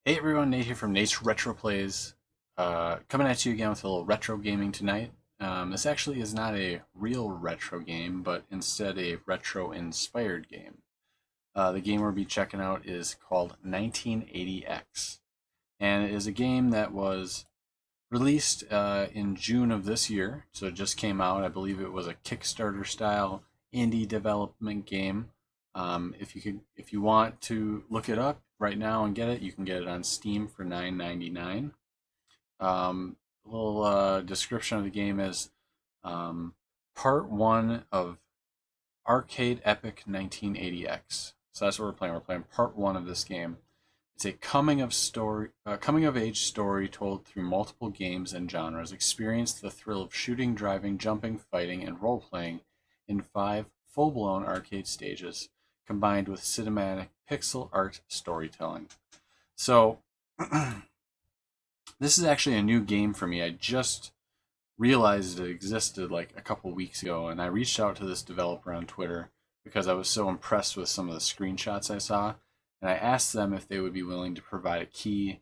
Hey everyone, Nate here from Nate's RetroPlays. Coming at you again with a little retro gaming tonight. This actually is not a real retro game, but instead a retro-inspired game. The game we'll be checking out is called 1980X, and it is a game that was released in June of this year, so it just came out. I believe it was a Kickstarter-style indie development game. If you want to look it up right now and get it, you can get it on Steam for $9.99. A little description of the game is part one of Arcade Epic 1980X. So that's what we're playing. We're playing part one of this game. It's a coming of age story told through multiple games and genres. Experience the thrill of shooting, driving, jumping, fighting, and role playing in 5 full-blown arcade stages, combined with cinematic pixel art storytelling. So, this is actually a new game for me. I just realized it existed like a couple weeks ago, and I reached out to this developer on Twitter because I was so impressed with some of the screenshots I saw, and I asked them if they would be willing to provide a key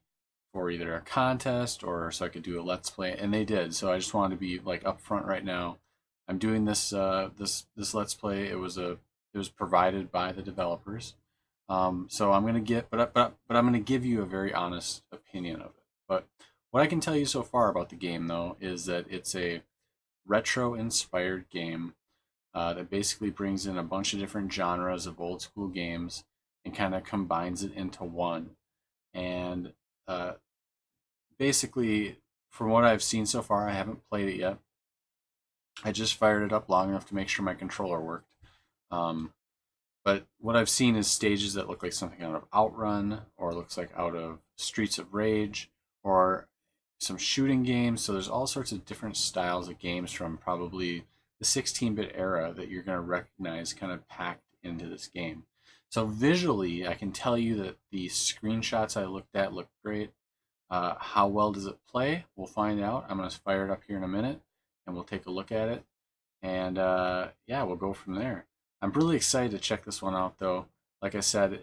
for either a contest or so I could do a let's play, and they did. So I just wanted to be like upfront right now. I'm doing this this let's play. It was provided by the developers. So I'm gonna I'm gonna give you a very honest opinion of it. But what I can tell you so far about the game, though, is that it's a retro-inspired game that basically brings in a bunch of different genres of old school games and kind of combines it into one. And basically, from what I've seen so far, I haven't played it yet. I just fired it up long enough to make sure my controller worked. But what I've seen is stages that look like something out of Outrun, or looks like out of Streets of Rage, or some shooting games. So there's all sorts of different styles of games from probably the 16-bit era that you're going to recognize kind of packed into this game. So visually, I can tell you that the screenshots I looked at look great. How well does it play? We'll find out. I'm going to fire it up here in a minute, and we'll take a look at it. And yeah, we'll go from there. I'm really excited to check this one out, though. Like I said,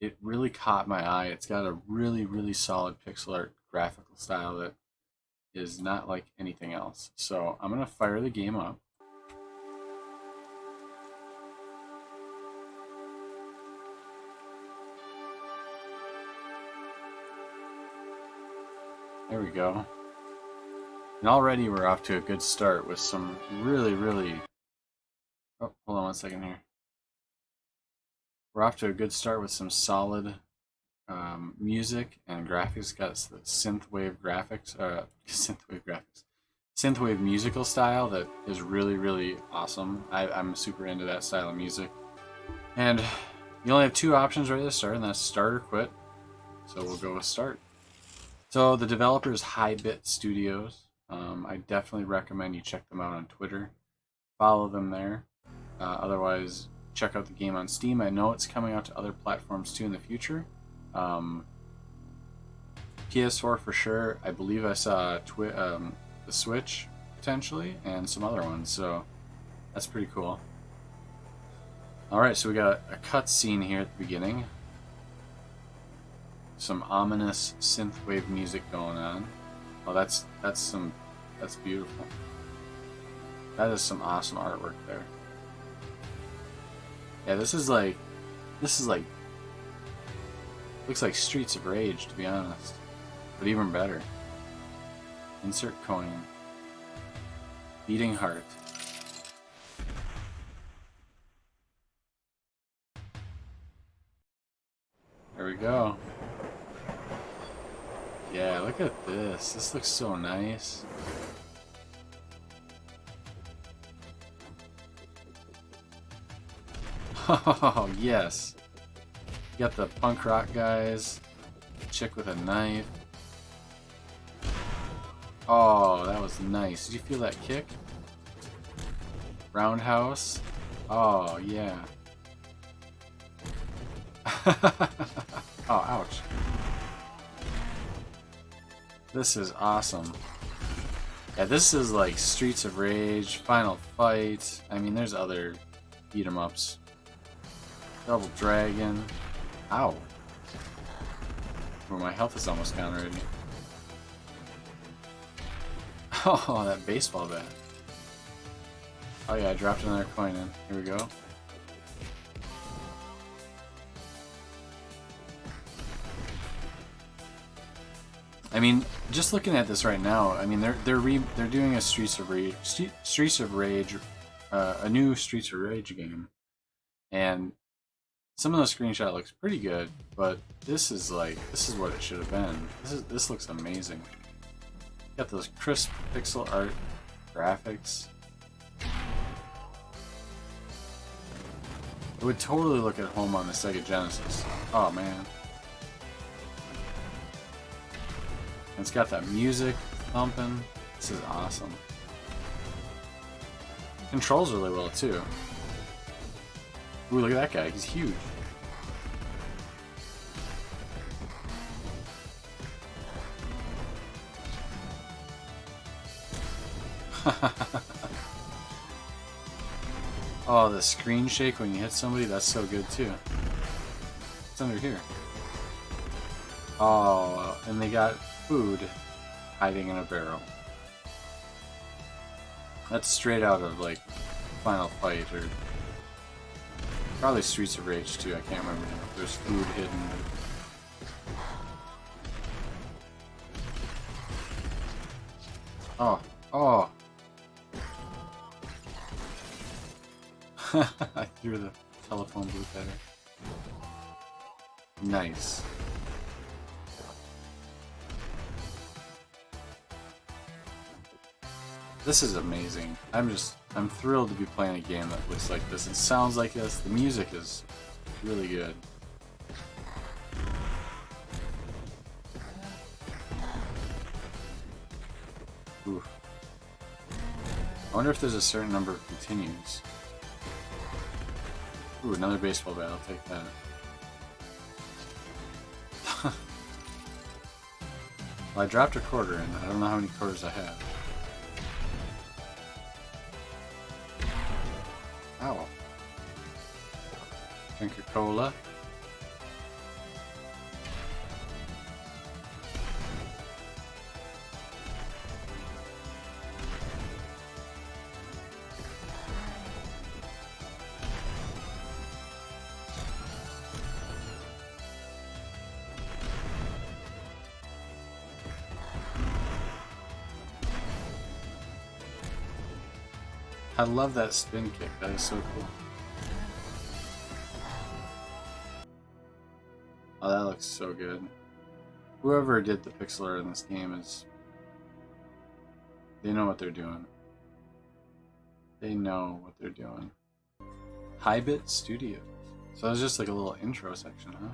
it really caught my eye. It's got a really, really solid pixel art graphical style that is not like anything else. So I'm going to fire the game up. There we go. And already we're off to a good start with some really, really... Oh, hold on one second here. We're off to a good start with some solid music and graphics. Got the synthwave graphics, synthwave musical style that is really, really awesome. I'm super into that style of music. And you only have 2 options right at the start, and that's start or quit. So we'll go with start. So the developer is High-Bit Studios. I definitely recommend you check them out on Twitter. Follow them there. Otherwise, check out the game on Steam. I know it's coming out to other platforms too in the future. PS4 for sure. I believe I saw the Switch potentially, and some other ones. So that's pretty cool. All right, so we got a cutscene here at the beginning. Some ominous synthwave music going on. Oh, that's beautiful. That is some awesome artwork there. Yeah, this is like looks like Streets of Rage, to be honest, but even better. Insert coin. Beating heart. There we go. Yeah, look at this. This looks so nice. Oh, yes. You got the punk rock guys. Chick with a knife. Oh, that was nice. Did you feel that kick? Roundhouse. Oh, yeah. Oh, ouch. This is awesome. Yeah, this is like Streets of Rage, Final Fight. I mean, there's other beat 'em ups. Double Dragon. Ow. Oh, my health is almost gone already. Oh, that baseball bat. Oh yeah, I dropped another coin in. Here we go. I mean, just looking at this right now, I mean, they're doing a Streets of Rage, a new Streets of Rage game, and some of the screenshot looks pretty good, but this is what it should have been. This looks amazing. Got those crisp pixel art graphics. It would totally look at home on the Sega Genesis. Oh man. It's got that music thumping. This is awesome. Controls really well too. Ooh, look at that guy. He's huge. Oh, the screen shake when you hit somebody, that's so good too. What's under here? Oh, and they got food hiding in a barrel. That's straight out of like Final Fight or probably Streets of Rage too. I can't remember now. There's food hidden. Oh, oh. I threw the telephone booth at her. Nice. This is amazing. I'm thrilled to be playing a game that looks like this. It sounds like this. The music is really good. Ooh. I wonder if there's a certain number of continues. Ooh, another baseball bat. I'll take that. Well, I dropped a quarter in. I don't know how many quarters I have. Ow. Drink a cola. I love that spin kick. That is so cool. Oh, that looks so good. Whoever did the pixel art in this game is... They know what they're doing. They know what they're doing. Hybit Studios. So it's just like a little intro section, huh?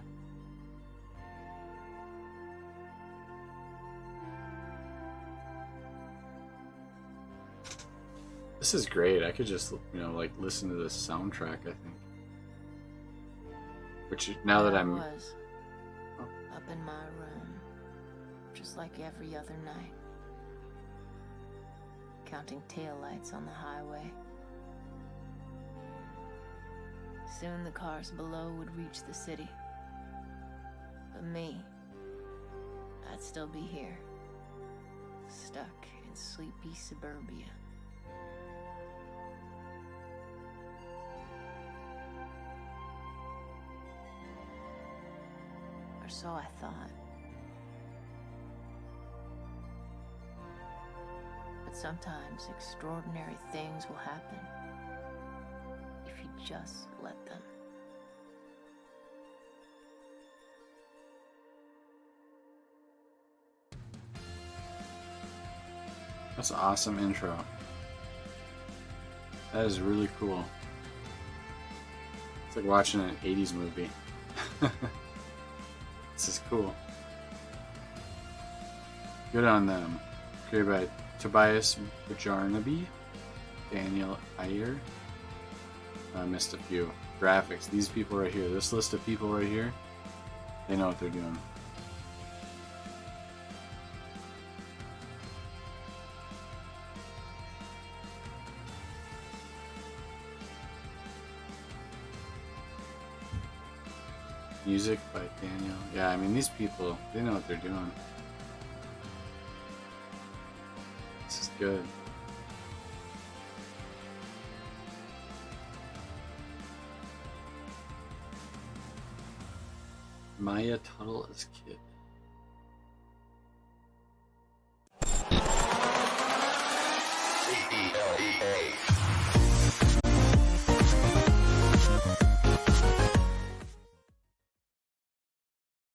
This is great. I could just, like listen to this soundtrack, I think. Which, now that I'm... up in my room, just like every other night, counting taillights on the highway. Soon the cars below would reach the city. But me, I'd still be here, stuck in sleepy suburbia. Or so I thought. But sometimes extraordinary things will happen if you just let them. That's an awesome intro. That is really cool. It's like watching an 80s movie. This is cool. Good on them. Created by Tobias Bajarnaby, Daniel Iyer. I missed a few. Graphics. These people right here. This list of people right here. They know what they're doing. Music by Daniel. Yeah, I mean, these people, they know what they're doing. This is good. Maya Tuttle as Kid.